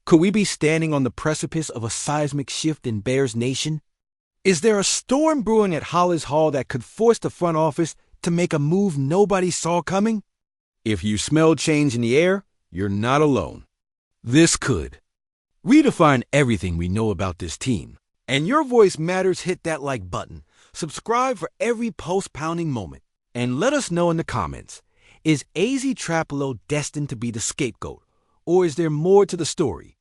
Could we be standing on the precipice of a seismic shift in Bears Nation? Is there a storm brewing at Hollis Hall that could force the front office to make a move nobody saw coming? If you smell change in the air, you're not alone. This could redefine everything we know about this team. And your voice matters. Hit that like button. Subscribe for every post-pounding moment. And let us know in the comments, is AZ Trapelo destined to be the scapegoat? Or is there more to the story?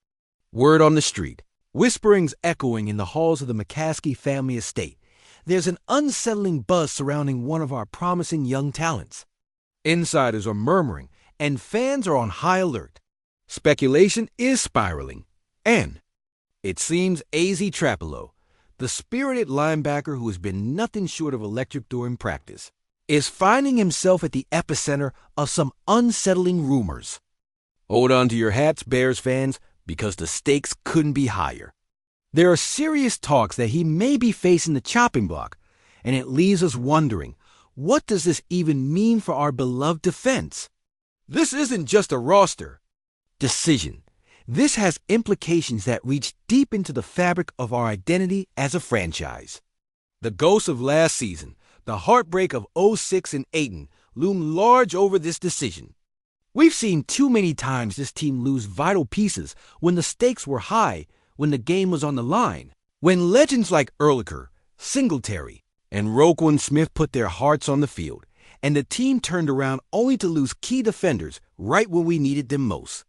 Word on the street, whisperings echoing in the halls of the McCaskey family estate. There's an unsettling buzz surrounding one of our promising young talents. Insiders are murmuring, and fans are on high alert. Speculation is spiraling, and it seems AZ Trapelo, the spirited linebacker who has been nothing short of electric during practice, is finding himself at the epicenter of some unsettling rumors. Hold on to your hats, Bears fans, because the stakes couldn't be higher. There are serious talks that he may be facing the chopping block, and it leaves us wondering, what does this even mean for our beloved defense? This isn't just a roster decision. This has implications that reach deep into the fabric of our identity as a franchise. The ghosts of last season, the heartbreak of 06 and 08, loom large over this decision. We've seen too many times this team lose vital pieces when the stakes were high, when the game was on the line, when legends like Ehrlicher, Singletary, and Roquan Smith put their hearts on the field, and the team turned around only to lose key defenders right when we needed them most.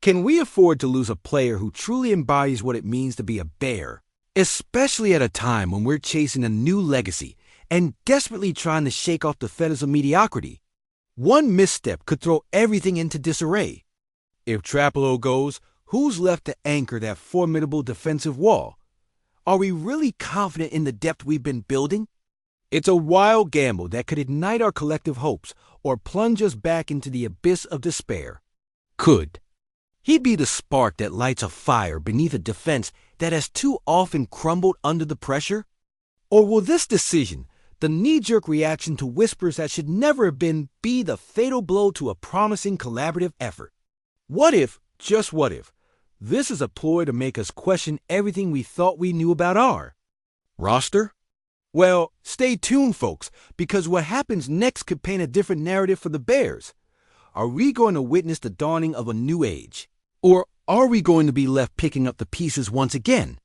Can we afford to lose a player who truly embodies what it means to be a Bear, especially at a time when we're chasing a new legacy and desperately trying to shake off the fetters of mediocrity? One misstep could throw everything into disarray. If Trapelo goes, who's left to anchor that formidable defensive wall? Are we really confident in the depth we've been building? It's a wild gamble that could ignite our collective hopes or plunge us back into the abyss of despair. Could he be the spark that lights a fire beneath a defense that has too often crumbled under the pressure? Or will this decision, the knee-jerk reaction to whispers that should never have been, be the fatal blow to a promising collaborative effort? What if, just what if, this is a ploy to make us question everything we thought we knew about our roster? Well, stay tuned, folks, because what happens next could paint a different narrative for the Bears. Are we going to witness the dawning of a new age? Or are we going to be left picking up the pieces once again?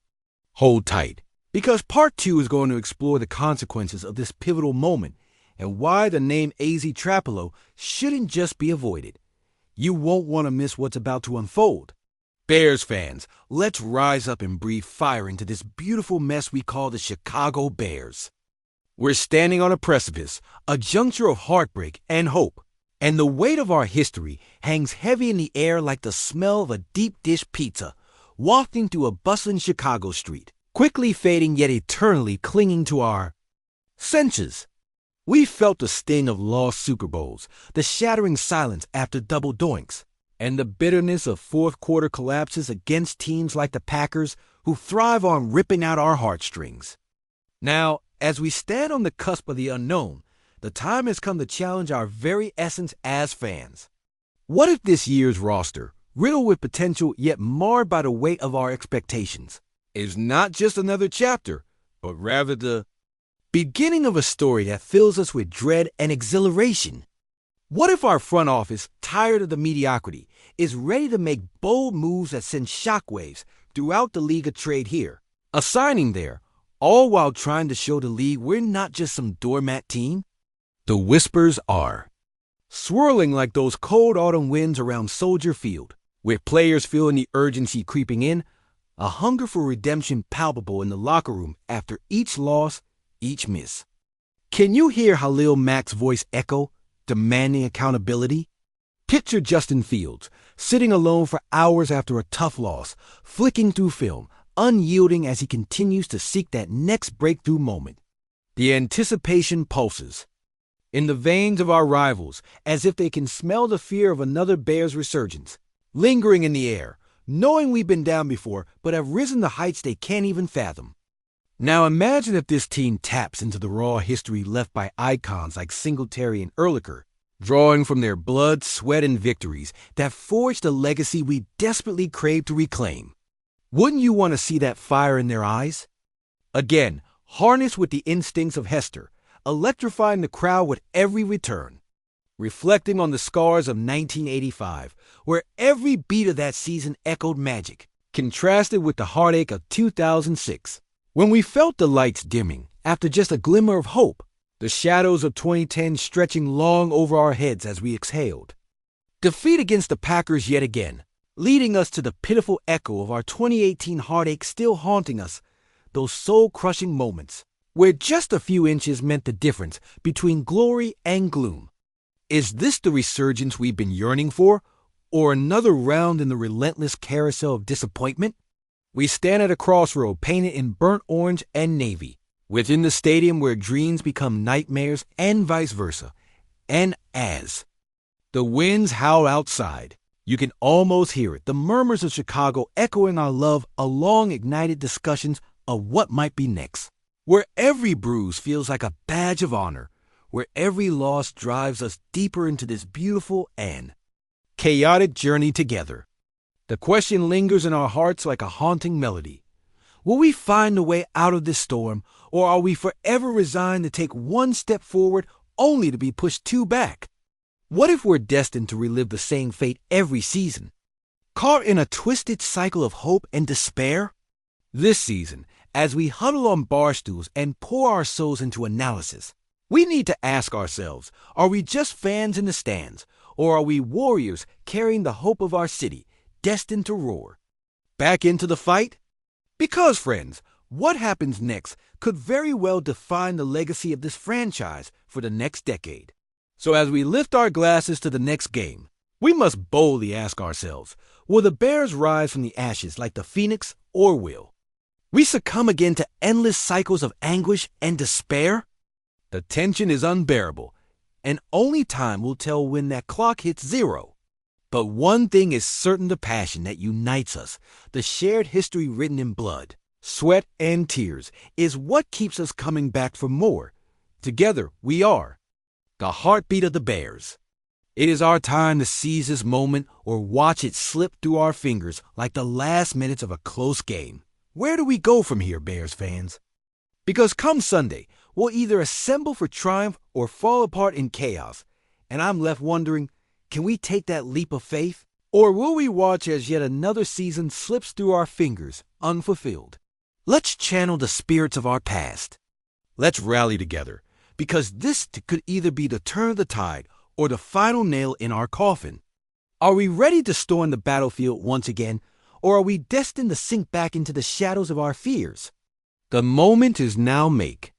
Hold tight, because Part 2 is going to explore the consequences of this pivotal moment and why the name AZ Trapelo shouldn't just be avoided. You won't want to miss what's about to unfold. Bears fans, let's rise up and breathe fire into this beautiful mess we call the Chicago Bears. We're standing on a precipice, a juncture of heartbreak and hope, and the weight of our history hangs heavy in the air like the smell of a deep-dish pizza, wafting through a bustling Chicago street, quickly fading yet eternally clinging to our senses. We felt the sting of lost Super Bowls, the shattering silence after double doinks, and the bitterness of fourth-quarter collapses against teams like the Packers who thrive on ripping out our heartstrings. Now, as we stand on the cusp of the unknown, the time has come to challenge our very essence as fans. What if this year's roster, riddled with potential yet marred by the weight of our expectations, is not just another chapter, but rather the beginning of a story that fills us with dread and exhilaration? What if our front office, tired of the mediocrity, is ready to make bold moves that send shockwaves throughout the league of trade here, a signing there, all while trying to show the league we're not just some doormat team? The whispers are swirling like those cold autumn winds around Soldier Field, with players feeling the urgency creeping in, a hunger for redemption palpable in the locker room after each loss, each miss. Can you hear Khalil Mack's voice echo, demanding accountability? Picture Justin Fields, sitting alone for hours after a tough loss, flicking through film, unyielding as he continues to seek that next breakthrough moment. The anticipation pulses in the veins of our rivals, as if they can smell the fear of another Bears resurgence, lingering in the air, knowing we've been down before but have risen to heights they can't even fathom. Now imagine if this team taps into the raw history left by icons like Singletary and Ehrlicher, drawing from their blood, sweat, and victories that forged a legacy we desperately crave to reclaim. Wouldn't you want to see that fire in their eyes? Again, harnessed with the instincts of Hester, electrifying the crowd with every return. Reflecting on the scars of 1985, where every beat of that season echoed magic, contrasted with the heartache of 2006, when we felt the lights dimming after just a glimmer of hope, the shadows of 2010 stretching long over our heads as we exhaled. Defeat against the Packers yet again, leading us to the pitiful echo of our 2018 heartache still haunting us, those soul-crushing moments, where just a few inches meant the difference between glory and gloom. Is this the resurgence we've been yearning for, or another round in the relentless carousel of disappointment? We stand at a crossroad painted in burnt orange and navy, within the stadium where dreams become nightmares and vice versa. And as the winds howl outside, you can almost hear it, the murmurs of Chicago echoing our love along ignited discussions of what might be next. Where every bruise feels like a badge of honor, where every loss drives us deeper into this beautiful and chaotic journey together. The question lingers in our hearts like a haunting melody. Will we find a way out of this storm, or are we forever resigned to take one step forward only to be pushed two back? What if we're destined to relive the same fate every season, caught in a twisted cycle of hope and despair? This season, as we huddle on bar stools and pour our souls into analysis, we need to ask ourselves, are we just fans in the stands, or are we warriors carrying the hope of our city, destined to roar? Back into the fight? Because, friends, what happens next could very well define the legacy of this franchise for the next decade. So as we lift our glasses to the next game, we must boldly ask ourselves, will the Bears rise from the ashes like the Phoenix, or will we succumb again to endless cycles of anguish and despair? The tension is unbearable, and only time will tell when that clock hits zero. But one thing is certain, the passion that unites us, the shared history written in blood, sweat, and tears, is what keeps us coming back for more. Together, we are the heartbeat of the Bears. It is our time to seize this moment or watch it slip through our fingers like the last minutes of a close game. Where do we go from here, Bears fans? Because come Sunday, we'll either assemble for triumph or fall apart in chaos, and I'm left wondering, can we take that leap of faith? Or will we watch as yet another season slips through our fingers, unfulfilled? Let's channel the spirits of our past. Let's rally together, because this could either be the turn of the tide or the final nail in our coffin. Are we ready to storm the battlefield once again, or are we destined to sink back into the shadows of our fears? The moment is now. Make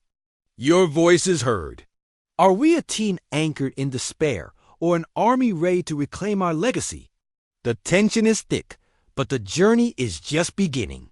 your voices heard. Are we a team anchored in despair, or an army ready to reclaim our legacy? The tension is thick, but the journey is just beginning.